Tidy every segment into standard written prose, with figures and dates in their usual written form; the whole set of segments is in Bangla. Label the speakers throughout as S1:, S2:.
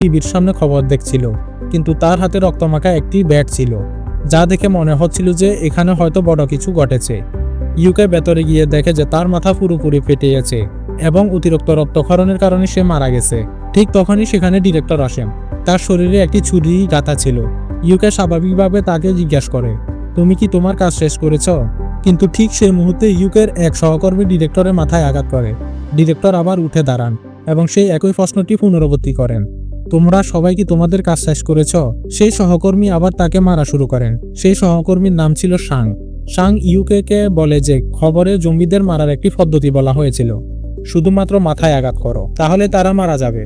S1: টিভির সামনে খবর দেখছিল, কিন্তু তার হাতে রক্তমাখা একটি ব্যাট ছিল, যা দেখে মনে হচ্ছিল যে এখানে হয়তো বড় কিছু ঘটেছে। ইউকে ভেতরে গিয়ে দেখে যে তার মাথা পুরোপুরি ফেটে গেছে এবং অতিরিক্ত রক্তক্ষরণের কারণে সে মারা গেছে। ঠিক তখনই সেখানে ডিরেক্টর আসেন। তার শরীরে একটি ছুরি গাঁথা ছিল। ইউকে স্বাভাবিকভাবে তাকে জিজ্ঞাসা করে, তুমি কি তোমার কাজ শেষ করেছ? কিন্তু ঠিক সেই মুহূর্তে ইউকের এক সহকর্মী ডিরেক্টরের মাথায় আঘাত করে। ডিরেক্টর আবার উঠে দাঁড়ান এবং সেই একই প্রশ্নটি পুনরাবৃত্তি করেন, তোমরা সবাই কি তোমাদের কাজ শেষ করেছ? সেই সহকর্মী আবার তাকে মারা শুরু করেন। সেই সহকর্মীর নাম ছিল সাং। সাং ইউকে বলে যে খবরে জম্বিদের মারার একটি পদ্ধতি বলা হয়েছিল, শুধুমাত্র মাথায় আঘাত করো, তাহলে তারা মারা যাবে,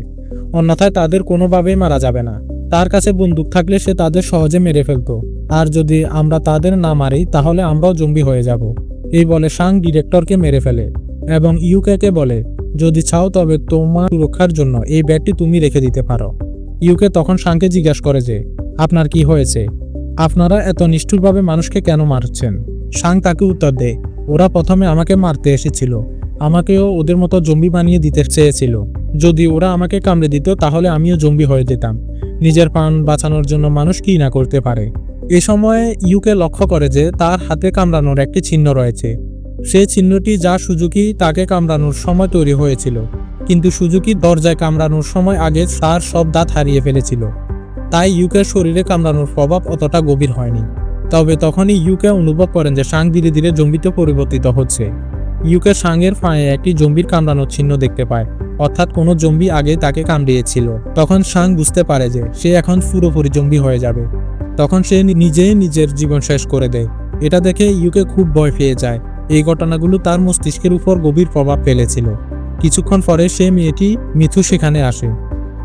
S1: অন্যথায় তাদের কোনোভাবেই মারা যাবে না। তার কাছে বন্দুক থাকলে সে তাদের সহজে মেরে ফেলতো, আর যদি আমরা তাদের না মারি তাহলে আমরাও জম্বি হয়ে যাব। এই বলে সাং ডিরেক্টরকে মেরে ফেলে এবং ইউকে বলে, যদি চাও তবে তোমার সুরক্ষার জন্য এই ব্যাটটি তুমি রেখে দিতে পারো। ইউকে তখন সাংকে জিজ্ঞাসা করে যে আপনার কি হয়েছে, আপনারা এত নিষ্ঠুরভাবে মানুষকে কেন মারছেন? সাং তাকে উত্তর দেয়, ওরা প্রথমে আমাকে মারতে এসেছিল, আমাকেও ওদের মতো জম্বি বানিয়ে দিতে চেয়েছিল। যদি ওরা আমাকে কামড়ে দিত তাহলে আমিও জম্বি হয়ে যেতাম। নিজের প্রাণ বাঁচানোর জন্য মানুষ কি না করতে পারে। এ সময় ইউকে লক্ষ্য করে যে তার হাতে কামড়ানোর একটি চিহ্ন রয়েছে। সেই চিহ্নটি যা সুজুকি তাকে কামড়ানোর সময় তৈরি হয়েছিল, কিন্তু সুজুকি দরজায় কামড়ানোর সময় আগে তার সব দাঁত হারিয়ে ফেলেছিল। তাই ইউকের শরীরে কামড়ানোর প্রভাব অতটা গভীর হয়নি। তবে তখনই ইউকে অনুভব করেন যে সাং ধীরে ধীরে জম্বিতে পরিবর্তিত হচ্ছে। ইউকে সাংয়ের পায়ে একটি জম্বির কামড়ানোর চিহ্ন দেখতে পায়, অর্থাৎ কোনো জম্বি আগে তাকে কামড়িয়েছিল। তখন সাং বুঝতে পারে যে সে এখন পুরোপুরি জম্বি হয়ে যাবে। তখন সে নিজেই নিজের জীবন শেষ করে দেয়। এটা দেখে ইউকে খুব ভয় পেয়ে যায়। এই ঘটনাগুলো তার মস্তিষ্কের উপর গভীর প্রভাব ফেলেছিল। কিছুক্ষণ পরে সে মেয়েটি মিথু সেখানে আসে,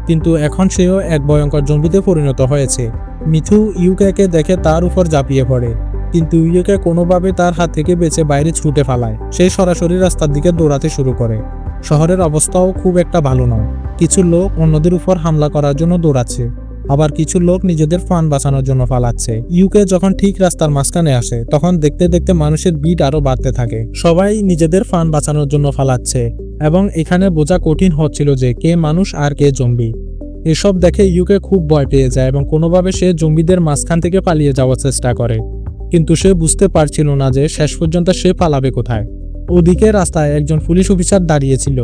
S1: কিন্তু এখন সেও এক ভয়ঙ্কর জম্বিতে পরিণত হয়েছে। মিথু ইউকে দেখে তার উপর ঝাঁপিয়ে পড়ে, কিন্তু ইউকে কোনোভাবে তার হাত থেকে বেঁচে বাইরে ছুটে ফেলায়। সে সরাসরি রাস্তার দিকে দৌড়াতে শুরু করে। শহরের অবস্থাও খুব একটা ভালো নয়। কিছু লোক অন্যদের উপর হামলা করার জন্য দৌড়াচ্ছে, আবার কিছু লোক নিজেদের প্রাণ বাঁচানোর জন্য পালাচ্ছে। ইউকে যখন ঠিক রাস্তার মাঝখানে আসে তখন দেখতে দেখতে মানুষের ভিড় আরো বাড়তে থাকে। সবাই নিজেদের প্রাণ বাঁচানোর জন্য পালাচ্ছে এবং এখানে বোঝা কঠিন হচ্ছিল যে কে মানুষ আর কে জম্বি। এসব দেখে ইউকে খুব ভয় পেয়ে যায় এবং কোনোভাবে সে জম্বিদের মাঝখান থেকে পালিয়ে যাওয়ার চেষ্টা করে, কিন্তু সে বুঝতে পারছিল না যে শেষ পর্যন্ত সে পালাবে কোথায়। ওদিকে রাস্তায় একজন পুলিশ অফিসার দাঁড়িয়েছিল।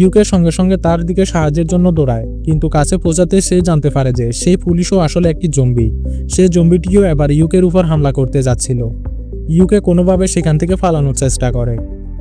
S1: ইউকে সঙ্গে সঙ্গে তার দিকে সাহায্যের জন্য দৌড়ায়, কিন্তু কাছে পৌঁছাতে সে জানতে পারে যে সেই পুলিশও আসলে একটি জম্বি। সে জম্বিটিও এবার ইউকের উপর হামলা করতে যাচ্ছিল। ইউকে কোনোভাবে সেখান থেকে পালানোর চেষ্টা করে,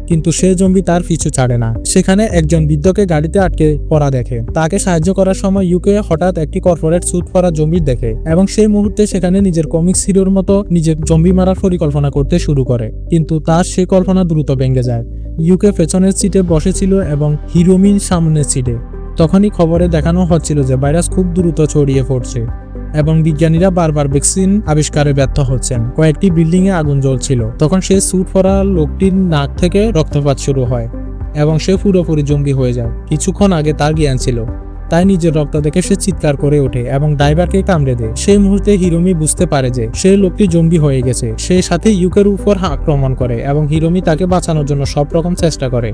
S1: কিন্তু সে জম্বি তার পিছু ছাড়ে না। সেখানে একজন বৃদ্ধকে গাড়িতে আটকে পড়া দেখে। তাকে সাহায্য করার সময় ইউকে হঠাৎ একটি কর্পোরেট স্যুট পরা জম্বি দেখে এবং সেই মুহূর্তে সেখানে নিজের কমিক্স হিরোর মতো নিজের জম্বি মারার পরিকল্পনা করতে শুরু করে, কিন্তু তার সেই কল্পনা দ্রুত ভেঙে যায়। ইউকে পেছনের সিটে বসেছিল এবং হিরোমিন সামনের সিটে। তখনই খবরে দেখানো হচ্ছিল যে ভাইরাস খুব দ্রুত ছড়িয়ে পড়ছে এবং বিজ্ঞানীরা বারবার ভ্যাকসিন আবিষ্কারে ব্যর্থ হচ্ছেন। কয়েকটি বিল্ডিং এ আগুন জ্বলছিল। তখন সে স্যুট পরা লোকটির নাক থেকে রক্তপাত শুরু হয় এবং সে পুরোপুরি জম্বি হয়ে যায়। কিছুক্ষণ আগে তার জ্ঞান ছিল, তাই নিজের রক্ত দেখে সে চিৎকার করে ওঠে এবং ড্রাইভারকে কামড়ে দেয়। সেই মুহূর্তে হিরোমি বুঝতে পারে যে সে লোকটি জম্বি হয়ে গেছে। সে সাথে ইউকের উপর আক্রমণ করে এবং হিরোমি তাকে বাঁচানোর জন্য সব রকম চেষ্টা করে।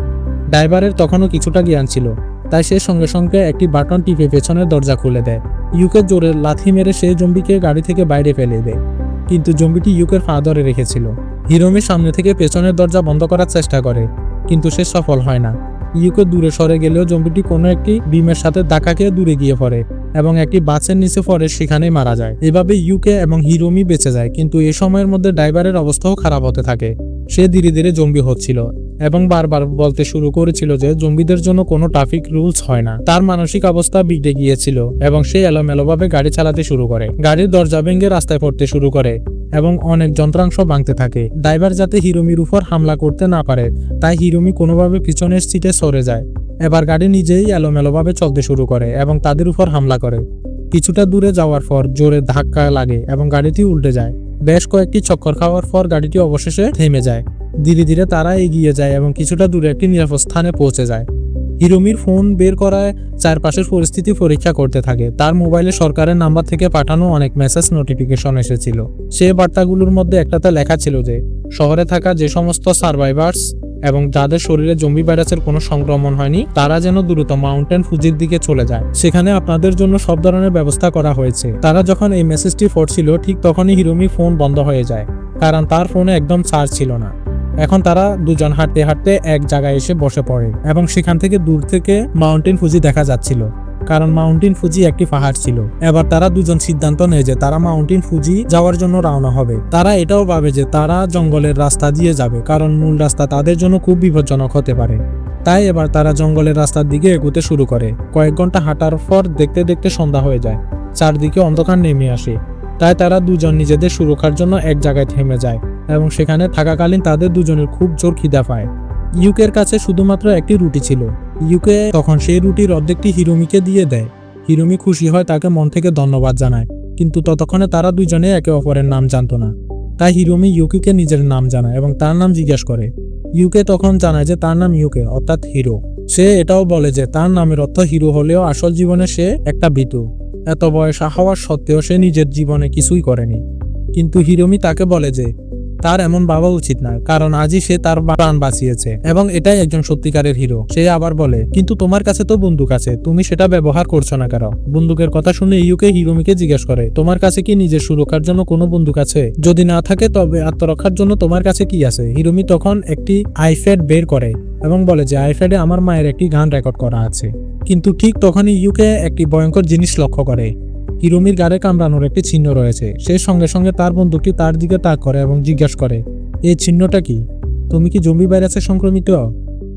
S1: ড্রাইভারের তখনও কিছুটা জ্ঞান ছিল, তাই সে সঙ্গে সঙ্গে একটি বাটন টিপে পেছনের দরজা খুলে দেয়। ইউকে জোরে লাথি মেরে সে জম্বিকে গাড়ি থেকে বাইরে ফেলে দেয়, কিন্তু জম্বিটি ইউকের পা ধরে রেখেছিল। হিরোমি সামনে থেকে পেছনের দরজা বন্ধ করার চেষ্টা করে, কিন্তু সে সফল হয় না। ইউকে দূরে সরে গেলেও জম্বিটি কোনো একটি বিমের সাথে ধাক্কা খেয়ে দূরে গিয়ে পড়ে এবং একটি বাসের নিচে পড়ে সেখানেই মারা যায়। এভাবে ইউকে এবং হিরোমি বেঁচে যায়, কিন্তু এই সময়ের মধ্যে ড্রাইভারের অবস্থাও খারাপ হতে থাকে। সে ধীরে ধীরে জম্বি হচ্ছিল এবং বারবার বলতে শুরু করেছিল যে জম্বিদের জন্য কোনো ট্রাফিক রুলস হয় না। তার মানসিক অবস্থা বিগড়ে গিয়েছিল এবং সে এলোমেলোভাবে গাড়ি চালাতে শুরু করে। গাড়ির দরজা ভেঙে রাস্তায় পড়তে শুরু করে এবং অনেক যন্ত্রাংশ ভাঙতে থাকে। ড্রাইভার যাতে হিরোমির উপর হামলা করতে না পারে তাই হিরোমি কোনোভাবে পিছনের সিটে সরে যায়। এবার গাড়ি নিজেই এলোমেলোভাবে চলতে শুরু করে এবং তাদের উপর হামলা করে। কিছুটা দূরে যাওয়ার পর জোরে ধাক্কা লাগে এবং গাড়িটি উল্টে যায়। বেশ কয়েকটি চক্কর খাওয়ার পর গাড়িটি অবশেষে থেমে যায়। ধীরে ধীরে তারা এগিয়ে যায় এবং কিছুটা দূরে একটি নিরাপদ স্থানে পৌঁছে যায়। হিরোমির ফোন বের করায় চারপাশের পরিস্থিতি পরীক্ষা করতে থাকে। তার মোবাইলে সরকারের নাম্বার থেকে পাঠানো অনেক মেসেজ নোটিফিকেশন এসেছিল। সে বার্তাগুলোর মধ্যে একটাতে লেখা ছিল যে শহরে থাকা যে সমস্ত সার্ভাইভার্স এবং যাদের শরীরে জম্বি ভাইরাসের কোনো সংক্রমণ হয়নি তারা যেন দ্রুত মাউন্টেন ফুজির দিকে চলে যায়। সেখানে আপনাদের জন্য সব ধরনের ব্যবস্থা করা হয়েছে। তারা যখন এই মেসেজটি পড়ছিল ঠিক তখনই হিরোমি ফোন বন্ধ হয়ে যায়, কারণ তার ফোনে একদম চার্জ ছিল না। এখন তারা দুজন হাঁটতে হাঁটতে এক জায়গায় এসে বসে পড়ে এবং সেখান থেকে দূর থেকে মাউন্টেন ফুজি দেখা যাচ্ছিল, কারণ মাউন্টেন ফুজি একটি পাহাড় ছিল। এবার তারা দুজন সিদ্ধান্ত নেয় যে তারা মাউন্টেন ফুজি যাওয়ার জন্য রওনা হবে। তারা এটাও ভাবে যে তারা জঙ্গলের রাস্তা দিয়ে যাবে, কারণ মূল রাস্তা তাদের জন্য খুব বিপজ্জনক হতে পারে। তাই এবার তারা জঙ্গলের রাস্তার দিকে এগোতে শুরু করে। কয়েক ঘন্টা হাঁটার পর দেখতে দেখতে সন্ধ্যা হয়ে যায়, চারদিকে অন্ধকার নেমে আসে। তাই তারা দুজন নিজেদের সুরক্ষার জন্য এক জায়গায় থেমে যায় এবং সেখানে থাকাকালীন তাদের দুজনের খুব জোর খিদা পায়। ইউকের কাছে শুধুমাত্র একটি রুটি ছিল। ইউকে তখন সেই রুটির অর্ধেকটি হিরোমিকে দিয়ে দেয়। হিরোমি খুশি হয়, তাকে মন থেকে ধন্যবাদ জানায়, কিন্তু ততক্ষণে তারা দুজনে একে অপরের নাম জানতো না। তাই হিরোমি ইউকিকে নিজের নাম জানায় এবং তার নাম জিজ্ঞাসা করে। ইউকে তখন জানায় যে তার নাম ইউকে অর্থাৎ হিরো। সে এটাও বলে যে তার নামের অর্থ হিরো হলেও আসল জীবনে সে একটা ভীতু। এত বয়স হওয়ার সত্ত্বেও সে নিজের জীবনে কিছুই করেনি। কিন্তু হিরোমি তাকে বলে যে তার এমন ভাবা উচিত না, কারণ আজই সে তার প্রাণ বাঁচিয়েছে এবং এটাই একজন সত্যিকারের হিরো। সে আবার বলে, কিন্তু তোমার কাছে তো বন্দুক আছে, তুমি সেটা ব্যবহার করছো না কেন? বন্দুকের কথা শুনে ইউকে হিরোমিকে জিজ্ঞেস করে, তোমার কাছে কি নিজের সুরক্ষার জন্য কোনো বন্দুক আছে? যদি না থাকে তবে আত্মরক্ষার জন্য তোমার কাছে কি আছে? হিরোমি তখন একটি আইপ্যাড বের করে এবং বলে যে আইপ্যাডে আমার মায়ের একটি গান রেকর্ড করা আছে। কিন্তু ঠিক তখনই ইউকে একটি ভয়ঙ্কর জিনিস লক্ষ্য করে। হিরোমির গাড়ে কামড়ানোর একটি চিহ্ন রয়েছে। সে সঙ্গে সঙ্গে তার বন্দুকটি তার দিকে তাক করে এবং জিজ্ঞাসা করে, এই চিহ্নটা কি? তুমি কি জম্বি ভাইরাসে সংক্রমিত?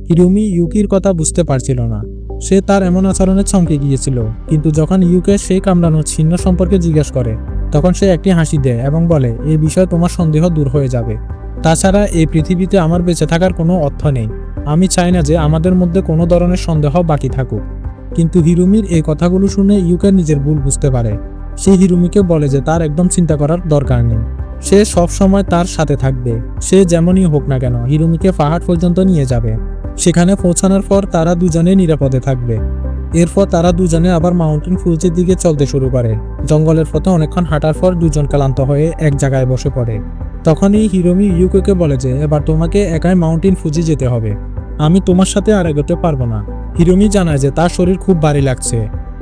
S1: হিরোমি ইউকির কথা বুঝতে পারছিল না। সে তার এমন আচরণে চমকে গিয়েছিল। কিন্তু যখন ইউকে সেই কামড়ানোর চিহ্ন সম্পর্কে জিজ্ঞাসা করে তখন সে একটি হাসি দেয় এবং বলে, এই বিষয়ে তোমার সন্দেহ দূর হয়ে যাবে। তাছাড়া এই পৃথিবীতে আমার বেঁচে থাকার কোনো অর্থ নেই। আমি চাই না যে আমাদের মধ্যে কোনো ধরনের সন্দেহ বাকি থাকুক। কিন্তু হিরোমির এই কথাগুলো শুনে ইউকে নিজের ভুল বুঝতে পারে। সে হিরোমিকে বলে যে তার একদম চিন্তা করার দরকার নেই, সে সব সময় তার সাথে থাকবে। সে যেমনই হোক না কেন হিরোমিকে পাহাড় পর্যন্ত নিয়ে যাবে। সেখানে পৌঁছানোর পর তারা দুজনে নিরাপদে থাকবে। এরপর তারা দুজনে আবার মাউন্টেন ফুজির দিকে চলতে শুরু করে। জঙ্গলের পথে অনেকক্ষণ হাঁটার পর দুজন ক্লান্ত হয়ে এক জায়গায় বসে পড়ে। তখনই হিরোমি ইউকে বলে যে এবার তোমাকে একাই মাউন্টেন ফুজি যেতে হবে, আমি তোমার সাথে আর এগোতে পারবো না। হিরোমি জানায় যে তার শরীর খুব ভারী লাগছে।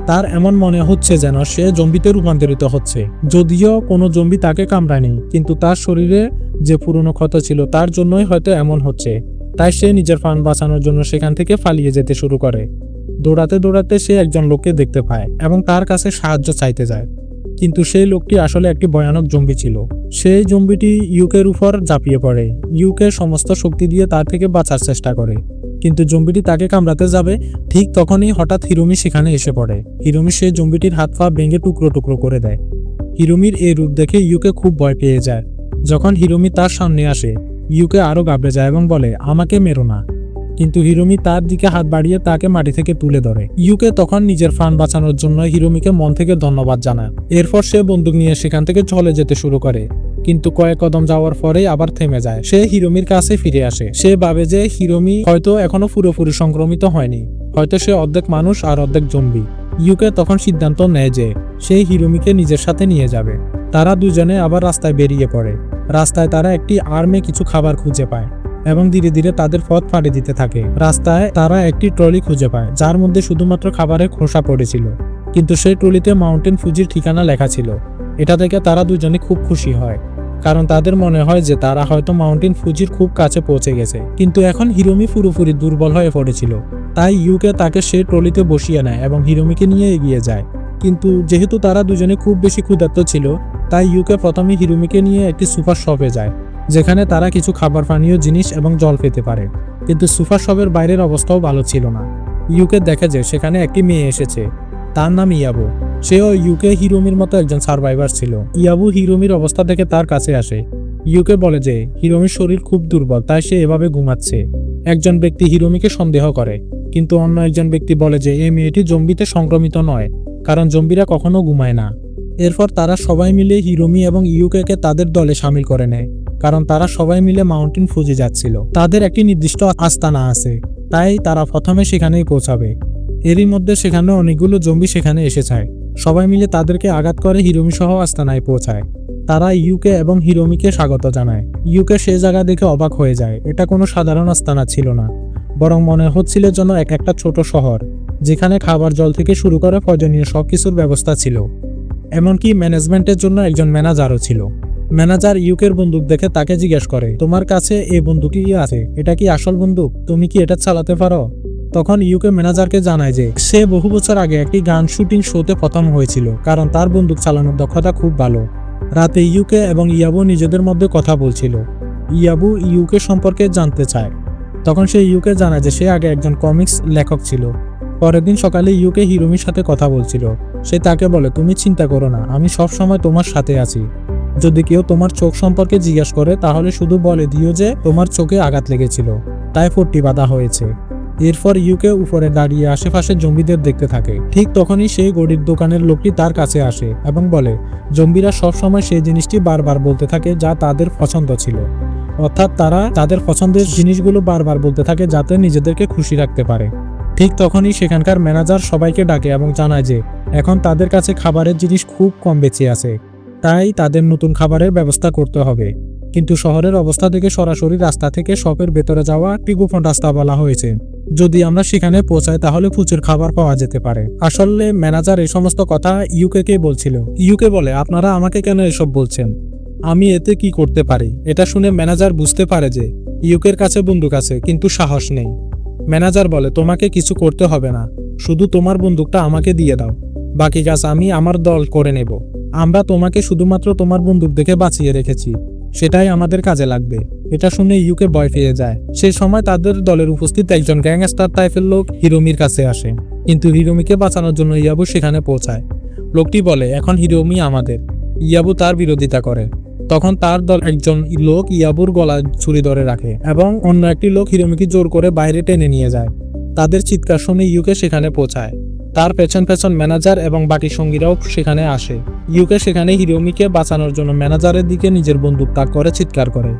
S1: তার এমন মনে হচ্ছে যেন সে জম্বিতে রূপান্তরিত হচ্ছে। যদিও কোনো জম্বি তাকে কামড়ায়নি, কিন্তু তার শরীরে যে পুরনো ক্ষত ছিল তার জন্যই হয়তো এমন হচ্ছে। তাই সে নিজের প্রাণ বাঁচানোর জন্য সেখান থেকে পালিয়ে যেতে শুরু করে। দৌড়াতে দৌড়াতে সে একজন লোককে দেখতে পায় এবং তার কাছে সাহায্য চাইতে যায়। কিন্তু সেই লোকটি আসলে একটি ভয়ানক জম্বি ছিল। সেই জম্বিটি ইউকের উপর ঝাঁপিয়ে পড়ে। ইউকে সমস্ত শক্তি দিয়ে তার থেকে বাঁচার চেষ্টা করে, কিন্তু জম্বিটি তাকে কামড়াতে যাবে। ঠিক তখনই হঠাৎ হিরোমি সেখানে এসে পড়ে। হিরোমি সেই জম্বিটির হাত পা ভেঙে টুকরো টুকরো করে দেয়। হিরোমির এই রূপ দেখে ইউকে খুব ভয় পেয়ে যায়। যখন হিরোমি তার সামনে আসে ইউকে আরো ঘাবড়ে যায় এবং বলে, আমাকে মেরো না। কিন্তু হিরোমি তার দিকে হাত বাড়িয়ে তাকে মাটি থেকে তুলে ধরে। ইউকে তখন নিজের প্রাণ বাঁচানোর জন্য হিরোমিকে মন থেকে ধন্যবাদ জানায়। এরপর সে বন্দুক নিয়ে সেখান থেকে চলে যেতে শুরু করে, কিন্তু কয়েক কদম যাওয়ার পরেই আবার থেমে যায়। সে হিরোমির কাছে ফিরে আসে। সে ভাবে যে হিরোমি হয়তো এখনো পুরোপুরি সংক্রমিত হয়নি, হয়তো সে অর্ধেক মানুষ আর অর্ধেক জম্বি। ইউকে তখন সিদ্ধান্ত নেয় যে সে হিরোমিকে নিজের সাথে নিয়ে যাবে। তারা দুজনে আবার রাস্তায় বেরিয়ে পড়ে। রাস্তায় তারা একটি আর্মে কিছু খাবার খুঁজে পায় এবং ধীরে ধীরে তাদের পথ ফাঁড়ি দিতে থাকে। রাস্তায় তারা একটি ট্রলি খুঁজে পায় যার মধ্যে শুধুমাত্র খাবারের খোসা পড়েছিল, কিন্তু সেই ট্রলিতে মাউন্টেন ফুজির ঠিকানা লেখা ছিল। এটা দেখে তারা দুজনে খুব খুশি হয়, কারণ তাদের মনে হয় যে তারা হয়তো মাউন্টেন ফুজির খুব কাছে পৌঁছে গেছে। কিন্তু এখন হিরোমি পুরোপুরি দুর্বল হয়ে পড়েছিল। তাই ইউকে তাকে সেই ট্রলিতে বসিয়ে নেয় এবং হিরোমিকে নিয়ে এগিয়ে যায়। কিন্তু যেহেতু তারা দুজনে খুব বেশি ক্ষুধার্ত ছিল, তাই ইউকে প্রথমে হিরোমিকে নিয়ে একটি সুপার শপে যায়, যেখানে তারা কিছু খাবার পানীয় জিনিস এবং জল পেতে পারে। কিন্তু সুপার শপের বাইরের অবস্থাও ভালো ছিল না। ইউকে দেখে যে সেখানে একটি মেয়ে এসেছে, তার নাম ইয়াবু। সেও ইউকে হিরোমির মতো একজন সার্ভাইভার ছিল। ইয়াবু হিরোমির অবস্থা দেখে তার কাছে আসে। ইউকে বলে যে হিরোমির শরীর খুব দুর্বল, তাই সে এভাবে ঘুমাচ্ছে। একজন ব্যক্তি হিরোমিকে সন্দেহ করে, কিন্তু অন্য একজন ব্যক্তি বলে যে এই মেয়েটি জম্বিতে সংক্রমিত নয়, কারণ জম্বিরা কখনো ঘুমায় না। এরপর তারা সবাই মিলে হিরোমি এবং ইউকেকে তাদের দলে শামিল করে নেয়, কারণ তারা সবাই মিলে মাউন্টেন ফুজি যাচ্ছিল। তাদের একটি নির্দিষ্ট আস্তানা আছে, তাই তারা প্রথমে সেখানেই পৌঁছাবে। এরই মধ্যে সেখানে অনেকগুলো জম্বি সেখানে এসে যায়। সবাই মিলে তাদেরকে আঘাত করে হিরোমি সহ আস্তানায় পৌঁছায়। তারা ইউকে এবং হিরোমিকে স্বাগত জানায়। ইউকে সে জায়গা দেখে অবাক হয়ে যায়। এটা কোনো সাধারণ আস্তানা ছিল না, বরং মনে হচ্ছিল যেন একটা ছোট শহর, যেখানে খাবার জল থেকে শুরু করে প্রয়োজনীয় সবকিছুর ব্যবস্থা ছিল। এমনকি ম্যানেজমেন্টের জন্য একজন ম্যানেজারও ছিল। ম্যানেজার ইউকের বন্দুক দেখে তাকে জিজ্ঞেস করে, তোমার কাছে এই বন্দুকই আছে, এটা কি আসল বন্দুক? তুমি কি এটা চালাতে পারো? তখন ইউকে ম্যানেজারকে জানায় যে সে বহু বছর আগে একটি গান শুটিং শোতে প্রথম হয়েছিল, কারণ তার বন্দুক চালানোর দক্ষতা খুব ভালো। রাতে ইউকে এবং ইয়াবু নিজেদের মধ্যে কথা বলছিল। ইয়াবু ইউকে সম্পর্কে জানতে চায়। তখন সে ইউকে জানায় যে সে আগে একজন কমিক্স লেখক ছিল। পরের দিন সকালে ইউকে হিরোমির সাথে কথা বলছিল। সে তাকে বলে, তুমি চিন্তা করো না, আমি সব সময় তোমার সাথে আছি। যদি কেউ তোমার চোখ সম্পর্কে জিজ্ঞেস করে তাহলে শুধু বলে দিও যে তোমার চোখে আঘাত লেগেছিল, তাই পট্টি বাঁধা হয়েছে। এরপর ইউকে উপরে দাঁড়িয়ে আশেপাশে জম্বিদের দেখতে থাকে। ঠিক তখনই সেই গরিব দোকানের লোকটি তার কাছে আসে এবং বলে, জম্বিরা সবসময় সেই জিনিসটি বারবার বলতে থাকে যা তাদের পছন্দ ছিল। অর্থাৎ তারা তাদের পছন্দের জিনিসগুলো বারবার বলতে থাকে যাতে নিজেদেরকে খুশি রাখতে পারে। ঠিক তখনই সেখানকার ম্যানেজার সবাইকে ডাকে এবং জানায় যে এখন তাদের কাছে খাবারের জিনিস খুব কম বেঁচে আছে, তাই তাদের নতুন খাবারের ব্যবস্থা করতে হবে। কিন্তু শহরের অবস্থা থেকে সরাসরি রাস্তা থেকে শপের ভেতরে যাওয়া একটি গোপন রাস্তা বলা হয়েছে। যদি আমরা সেখানে পৌঁছাই তাহলে প্রচুর খাবার পাওয়া যেতে পারে। আসলে ম্যানেজার এই সমস্ত কথা ইউকে বলছিল। ইউকে বলে, আপনারা আমাকে কেন এসব বলছেন? আমি এতে কি করতে পারি? এটা শুনে ম্যানেজার বুঝতে পারে যে ইউকের কাছে বন্দুক আছে কিন্তু সাহস নেই। ম্যানেজার বলে, তোমাকে কিছু করতে হবে না, শুধু তোমার বন্দুকটা আমাকে দিয়ে দাও, বাকি কাজ আমি আমার দল করে নেব। আমরা তোমাকে শুধুমাত্র তোমার বন্দুক দেখে বাঁচিয়ে রেখেছি, সেটাই আমাদের কাজে লাগবে। এটা শুনে ইউকে ভয় পেয়ে যায়। সেই সময় তাদের দলের উপস্থিত একজন গ্যাংস্টার টাইপের লোক হিরোমির কাছে আসে, কিন্তু হিরোমিকে বাঁচানোর জন্য ইয়াবু সেখানে পৌঁছায়। লোকটি বলে, এখন হিরোমি আমাদের। ইয়াবু তার বিরোধিতা করে। তখন তার দল একজন লোক ইয়াবুর গলায় ছুরি ধরে রাখে এবং অন্য একটি লোক হিরোমিকে জোর করে বাইরে টেনে নিয়ে যায়। তাদের চিৎকার শুনে ইউকে সেখানে পৌঁছায়। তার পেছন পেছন ম্যানেজার এবং বাকি সঙ্গীরাও সেখানে আসে। ইউকে সেখানে হিরোমিকে বাঁচানোর জন্য ম্যানেজারের দিকে নিজের বন্দুক তাক করে চিৎকার করে,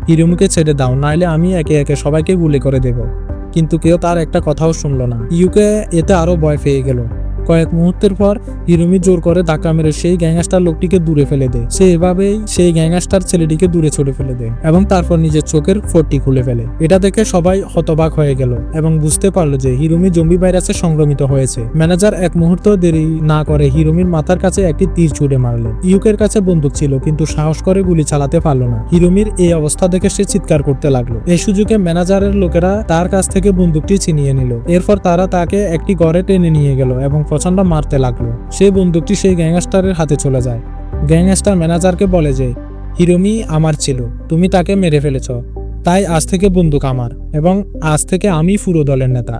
S1: হিরোমিকে ছেড়ে দাও, নাইলে আমি একে একে সবাইকে গুলি করে দেব। কিন্তু কেউ তার একটা কথাও শুনল না। ইউকে এতে আরো ভয় পেয়ে গেল। কয়েক মুহূর্তের পর হিরোমি জোর করে ধাক্কা মেরে সেই গ্যাংস্টার লোকটিকে দূরে ফেলে দেয়। সে এভাবেই সেই গ্যাংস্টার ছেলেটিকে দূরে ছুড়ে ফেলে দেয় এবং তারপর নিজের চোখের ফোঁটটি খুলে ফেলে। এটা দেখে সবাই হতবাক হয়ে গেল এবং বুঝতে পারলো যে হিরোমি জম্বি ভাইরাসে সংক্রমিত হয়েছে। ম্যানেজার এক মুহূর্ত দেরি না করে হিরোমির মাথার কাছে একটি তীর ছুড়ে মারলো। ইউকের কাছে বন্দুক ছিল কিন্তু সাহস করে গুলি চালাতে পারলো না। হিরোমির এই অবস্থা দেখে সে চিৎকার করতে লাগলো। এই সুযোগে ম্যানেজারের লোকেরা তার কাছ থেকে বন্দুকটি ছিনিয়ে নিল। এরপর তারা তাকে একটি ঘরে টেনে নিয়ে গেল এবং প্রচন্ড মারতে লাগলো। সেই বন্দুকটি সেই গ্যাংস্টারের হাতে চলে যায়। গ্যাংস্টার ম্যানেজারকে বলে যে হিরোমি আমার ছিল, তুমি তাকে মেরে ফেলেছ, তাই আজ থেকে বন্দুক আমার এবং আজ থেকে আমি পুরো দলের নেতা।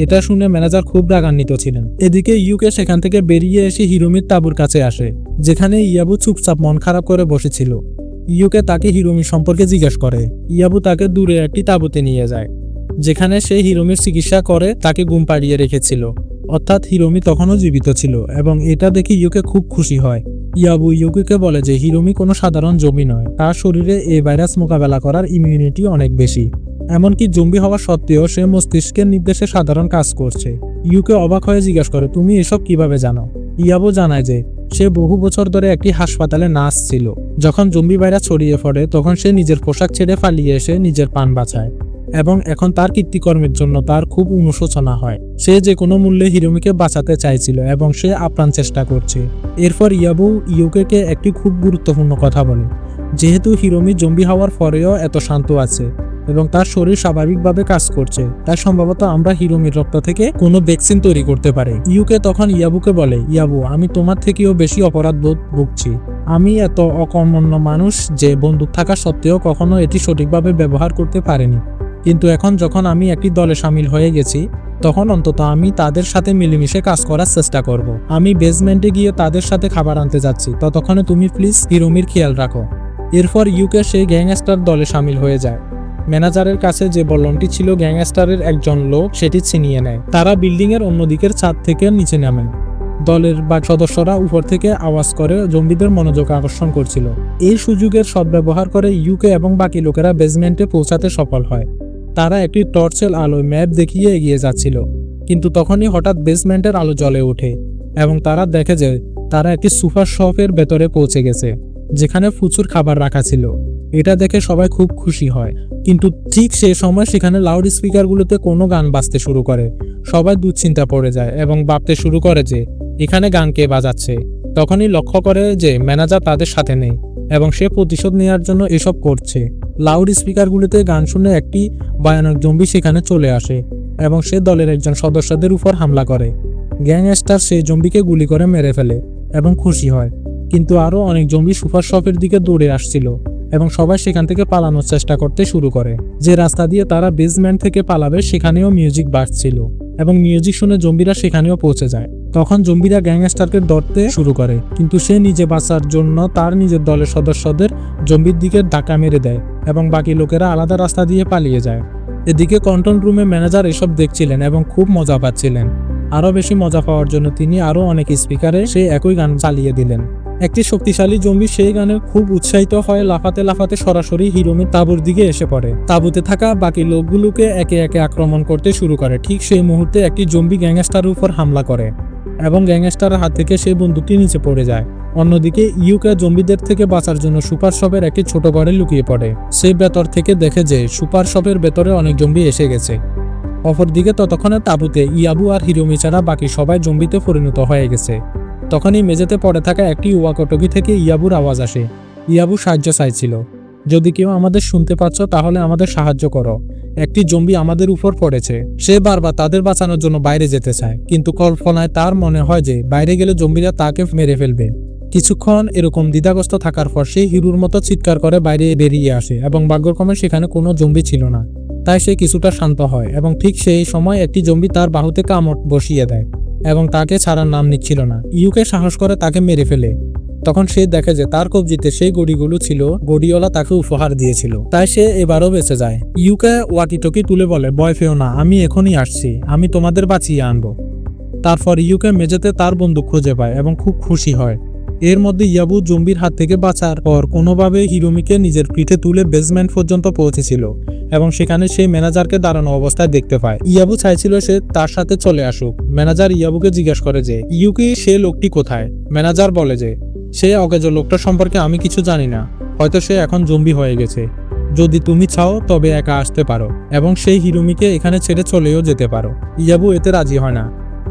S1: এটা শুনে ম্যানেজার খুব রাগান্বিত ছিলেন। এদিকে ইউকে সেখান থেকে বেরিয়ে এসে হিরোমির তাঁবুর কাছে আসে, যেখানে ইয়াবু চুপচাপ মন খারাপ করে বসেছিল। ইউকে তাকে হিরোমি সম্পর্কে জিজ্ঞেস করে। ইয়াবু তাকে দূরে একটি তাঁবুতে নিয়ে যায়, যেখানে সে হিরোমির চিকিৎসা করে তাকে ঘুম পাড়িয়ে রেখেছিল। অর্থাৎ হিরোমি তখনও জীবিত ছিল এবং এটা দেখে ইউকে খুব খুশি হয়। ইয়াবু ইউকে বলে যে হিরোমি কোনো সাধারণ জম্বি নয়, তার শরীরে এই ভাইরাস মোকাবেলা করার ইমিউনিটি অনেক বেশি। এমনকি জম্বি হওয়া সত্ত্বেও সে মস্তিষ্কের নির্দেশে সাধারণ কাজ করছে। ইউকে অবাক হয়ে জিজ্ঞেস করে, তুমি এসব কিভাবে জানো? ইয়াবু জানায় যে সে বহু বছর ধরে একটি হাসপাতালে নার্স ছিল। যখন জম্বি ভাইরাস ছড়িয়ে পড়ে তখন সে নিজের পোশাক ছেড়ে পালিয়ে এসে নিজের প্রাণ বাঁচায় এবং এখন তার কীর্তিকর্মের জন্য তার খুব অনুশোচনা হয়। সে যে কোনো মূল্যে হিরোমিকে বাঁচাতে চাইছিল এবং সে আপ্রাণ চেষ্টা করছে। এরপর ইয়াবু ইউকে একটি খুব গুরুত্বপূর্ণ কথা বলে, যেহেতু হিরোমি জম্বি হওয়ার পরেও এত শান্ত আছে এবং তার শরীর স্বাভাবিকভাবে কাজ করছে, তাই সম্ভবত আমরা হিরোমির রক্ত থেকে কোনো ভ্যাকসিন তৈরি করতে পারি। ইউকে তখন ইয়াবুকে বলে, ইয়াবু, আমি তোমার থেকেও বেশি অপরাধ বোধ ভুগছি। আমি এত অকর্মণ্য মানুষ যে বন্দুক থাকা সত্ত্বেও কখনো এটি সঠিকভাবে ব্যবহার করতে পারিনি। কিন্তু এখন যখন আমি একটি দলে সামিল হয়ে গেছি তখন অন্তত আমি তাদের সাথে মিলেমিশে কাজ করার চেষ্টা করব। আমি বেসমেন্টে গিয়ে তাদের সাথে খাবার আনতে যাচ্ছি, ততক্ষণে তুমি প্লিজ হিরোমির খেয়াল রাখো। এরপর ইউকে সেই গ্যাংস্টার দলে সামিল হয়ে যায়। ম্যানেজারের কাছে যে বল্লমটি ছিল গ্যাংস্টারের একজন লোক সেটি ছিনিয়ে নেয়। তারা বিল্ডিং এর অন্যদিকের ছাদ থেকে নিচে নামেন। দলের সদস্যরা উপর থেকে আওয়াজ করে জম্বিদের মনোযোগ আকর্ষণ করছিল। এই সুযোগের সদ্ব্যবহার করে ইউকে এবং বাকি লোকেরা বেসমেন্টে পৌঁছাতে সফল হয়। তারা একটি টর্চের আলোয় ম্যাপ দেখিয়ে এগিয়ে যাচ্ছিল, কিন্তু তখনই হঠাৎ বেসমেন্টের আলো জ্বলে ওঠে এবং তারা দেখে যে তারা একটি সুপার শপের ভেতরে পৌঁছে গেছে। যেখানে প্রচুর খাবার রাখা ছিল। এটা দেখে সবাই খুব খুশি হয়, কিন্তু ঠিক সেই সময় সেখানে লাউড স্পিকারগুলোতে কোনো গান বাজতে শুরু করে। সবাই দুশ্চিন্তা পড়ে যায় এবং ভাবতে শুরু করে যে এখানে গান কে বাজাচ্ছে। তখনই লক্ষ্য করে যে ম্যানেজার তাদের সাথে নেই এবং সে প্রতিশোধ নেওয়ার জন্য এসব করছে। লাউড স্পিকারগুলোতে গান শুনে একটি ভয়ানক জম্বি সেখানে চলে আসে এবং সে দলের একজন সদস্যদের উপর হামলা করে। গ্যাংস্টার সেই জম্বিকে গুলি করে মেরে ফেলে এবং খুশি হয়, কিন্তু আরও অনেক জম্বি সুপার শপের দিকে দৌড়ে আসছিল এবং সবাই সেখান থেকে পালানোর চেষ্টা করতে শুরু করে। যে রাস্তা দিয়ে তারা বেসমেন্ট থেকে পালাবে সেখানেও মিউজিক বাজছিল এবং মিউজিক শুনে জম্বিরা সেখানেও পৌঁছে যায়। তখন জম্বিরা গ্যাংস্টারকে ধরতে শুরু করে, কিন্তু সে নিজে বাঁচার জন্য তার নিজের দলের সদস্যদের জম্বির দিকে ধাক্কা মেরে দেয় এবং বাকি লোকেরা আলাদা রাস্তা দিয়ে পালিয়ে যায়। এদিকে কন্ট্রোল রুমে ম্যানেজার এসব দেখছিলেন এবং খুব মজা পাচ্ছিলেন। আরও বেশি মজা পাওয়ার জন্য তিনি আরও অনেক স্পিকারে সেই একই গান চালিয়ে দিলেন। একটি শক্তিশালী জম্বি সেই গানে খুব উৎসাহিত হয়ে লাফাতে লাফাতে সরাসরি হিরোমির তাঁবুর দিকে এসে পড়ে। তাঁবুতে থাকা বাকি লোকগুলোকে একে একে আক্রমণ করতে শুরু করে। ঠিক সেই মুহূর্তে একটি জম্বি গ্যাংস্টারের উপর হামলা করে এবং গ্যাংস্টারের হাত থেকে সেই বন্দুকটি নিচে পড়ে যায়। অন্যদিকে ইউকে জম্বিদের থেকে বাঁচার জন্য সুপার শপের একটি ছোট ঘরে লুকিয়ে পড়ে। সে ভেতর থেকে দেখে যে সুপার শপের ভেতরে অনেক জম্বি এসে গেছে। অপরদিকে ততক্ষণে তাঁবুতে ইয়াবু আর হিরোমি ছাড়া বাকি সবাই জম্বিতে পরিণত হয়ে গেছে। তখনই মেঝেতে পড়ে থাকা একটি ওয়াকিটকি থেকে ইয়াবুর আওয়াজ আসে। ইয়াবু সাহায্য চাইছিল। যদি কেউ আমাদের শুনতে পাচ্ছ তাহলে আমাদের সাহায্য করো, একটি জম্বি আমাদের উপর পড়েছে। সে বারবার তাদের বাঁচানোর জন্য বাইরে যেতে চায়, কিন্তু কল্পনায় তার মনে হয় যে বাইরে গেলে জম্বিরা তাকে মেরে ফেলবে। কিছুক্ষণ এরকম দ্বিধাগ্রস্ত থাকার পর সে হিরোর মতো চিৎকার করে বাইরে বেরিয়ে আসে এবং ভাগ্যক্রমে সেখানে কোনো জম্বি ছিল না। তাই সে কিছুটা শান্ত হয় এবং ঠিক সেই সময় একটি জম্বি তার বাহুতে কামড় বসিয়ে দেয় এবং তাকে ছাড়ার নাম নিচ্ছিল না। ইউকে সাহস করে তাকে মেরে ফেলে। তখন সে দেখে যে তার কবজিতে সেই গড়িগুলো ছিল, গড়িওয়ালা তাকে উপহার দিয়েছিল, তাই সে এবারও বেঁচে যায়। ইউকে ওয়াকিটকি তুলে বলে, ভয় পেও না, আমি এখনই আসছি, আমি তোমাদের বাঁচিয়ে আনবো। তারপর ইউকে মেঝেতে তার বন্দুক খুঁজে পায় এবং খুব খুশি হয়। এর মধ্যে ইয়াবু জম্বির হাত থেকে বাঁচার পর কোনোভাবে হিরোমিকে নিজের পিঠে তুলে বেসমেন্ট পর্যন্ত পৌঁছেছিল এবং সেখানে সেই ম্যানেজারকে দাঁড়ানো অবস্থায় দেখতে পায়। ইয়াবু চাইছিল সে তার সাথে চলে আসুক। ম্যানেজার ইয়াবুকে জিজ্ঞেস করে যে ইউকি সে লোকটি কোথায়। ম্যানেজার বলে যে সে অকেজো লোকটা সম্পর্কে আমি কিছু জানি না, হয়তো সে এখন জম্বি হয়ে গেছে। যদি তুমি চাও তবে একা আসতে পারো এবং সেই হিরোমিকে এখানে ছেড়ে চলেও যেতে পারো। ইয়াবু এতে রাজি হয় না।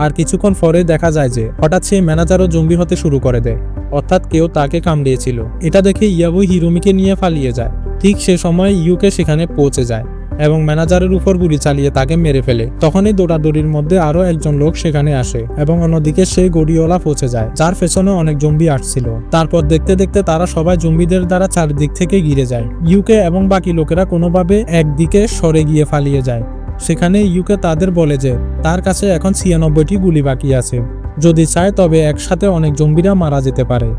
S1: আর কিছুক্ষণ পরে দেখা যায় যে হঠাৎ সেই ম্যানেজারও জম্বি হতে শুরু করে দেয়, অর্থাৎ কেউ তাকে কামড়িয়েছিল। এটা দেখে ইয়াবু হিরোমিকে নিয়ে পালিয়ে যায়। ঠিক সে সময় ইউকে সেখানে পৌঁছে যায় এবং ম্যানেজারের উপর গুলি চালিয়ে তাকে মেরে ফেলে। তখনই দৌড়াদৌড়ির মধ্যে আরো একজন লোক সেখানে আসে এবং অন্যদিকে সেই গড়িওয়ালা পৌঁছে যায়, যার পেছনে অনেক জম্বি আসছিল। তারপর দেখতে দেখতে তারা সবাই জম্বিদের দ্বারা চারদিক থেকে ঘিরে যায়। ইউকে এবং বাকি লোকেরা কোনোভাবে একদিকে সরে গিয়ে পালিয়ে যায়। সেখানে ইউকে তাদের বলে যে তার কাছে এখন 96টি গুলি বাকি আছে, যদি চায় তবে একসাথে অনেক জম্বিরা মারা যেতে পারে,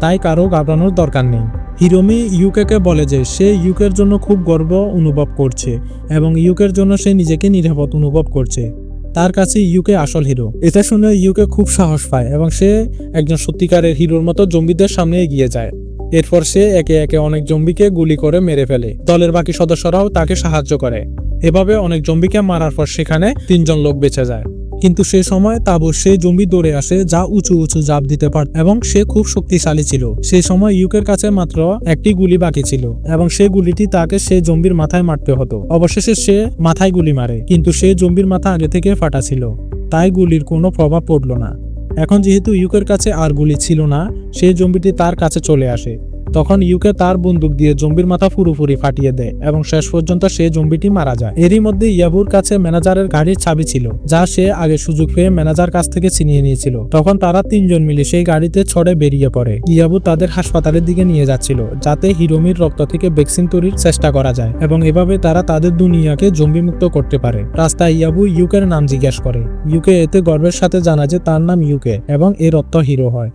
S1: তাই কারো ঘাবড়ানোর দরকার নেই। হিরোমি ইউকেকে বলে যে সে ইউকের জন্য খুব গর্ব অনুভব করছে এবং ইউকের জন্য সে নিজেকে নিরাপদ অনুভব করছে। তার কাছে ইউকে আসল হিরো। এটা শুনে ইউকে খুব সাহস পায় এবং সে একজন সত্যিকারের হিরোর মতো জম্বিদের সামনে এগিয়ে যায়। এরপর সে একে একে অনেক জম্বিকে গুলি করে মেরে ফেলে। দলের বাকি সদস্যরাও তাকে সাহায্য করে। এভাবে অনেক জম্বিকে মারার পর সেখানে 3 জন লোক বেঁচে যায়। কিন্তু সে সময় তাবুর সেই জম্বি দৌড়ে আসে যা উঁচু উঁচু জাপ দিতে পারত এবং সে খুব শক্তিশালী ছিল। সেই সময় ইউকের কাছে মাত্র একটি গুলি বাকি ছিল এবং সেই গুলিটি তাকে সেই জম্বির মাথায় মারতে হতো। অবশেষে সে মাথায় গুলি মারে, কিন্তু সেই জম্বির মাথা আগে থেকে ফাটা ছিল, তাই গুলির কোনো প্রভাব পড়ল না। এখন যেহেতু ইউকের কাছে আর গুলি ছিল না, সেই জম্বিটি তার কাছে চলে আসে। তখন ইউকে তার বন্দুক দিয়ে জম্বির মাথা পুরোপুরি ফাটিয়ে দেয় এবং শেষ পর্যন্ত সে জম্বিটি মারা যায়। এরই মধ্যে ইয়াবুর কাছে ম্যানেজারের গাড়ির চাবি ছিল, যা সে আগে সুযোগ পেয়ে ম্যানেজার কাছ থেকে ছিনিয়ে নিয়েছিল। তখন তারা 3 জন মিলে সেই গাড়িতে চড়ে বেরিয়ে পড়ে। ইয়াবু তাদের হাসপাতালের দিকে নিয়ে যাচ্ছিল, যাতে হিরোমির রক্ত থেকে ভ্যাকসিন তৈরির চেষ্টা করা যায় এবং এভাবে তারা তাদের দুনিয়াকে জম্বি মুক্ত করতে পারে। রাস্তায় ইয়াবু ইউকের নাম জিজ্ঞেস করে। ইউকে এতে গর্বের সাথে জানায় যে তার নাম ইউকে এবং এর অর্থ হিরো হয়।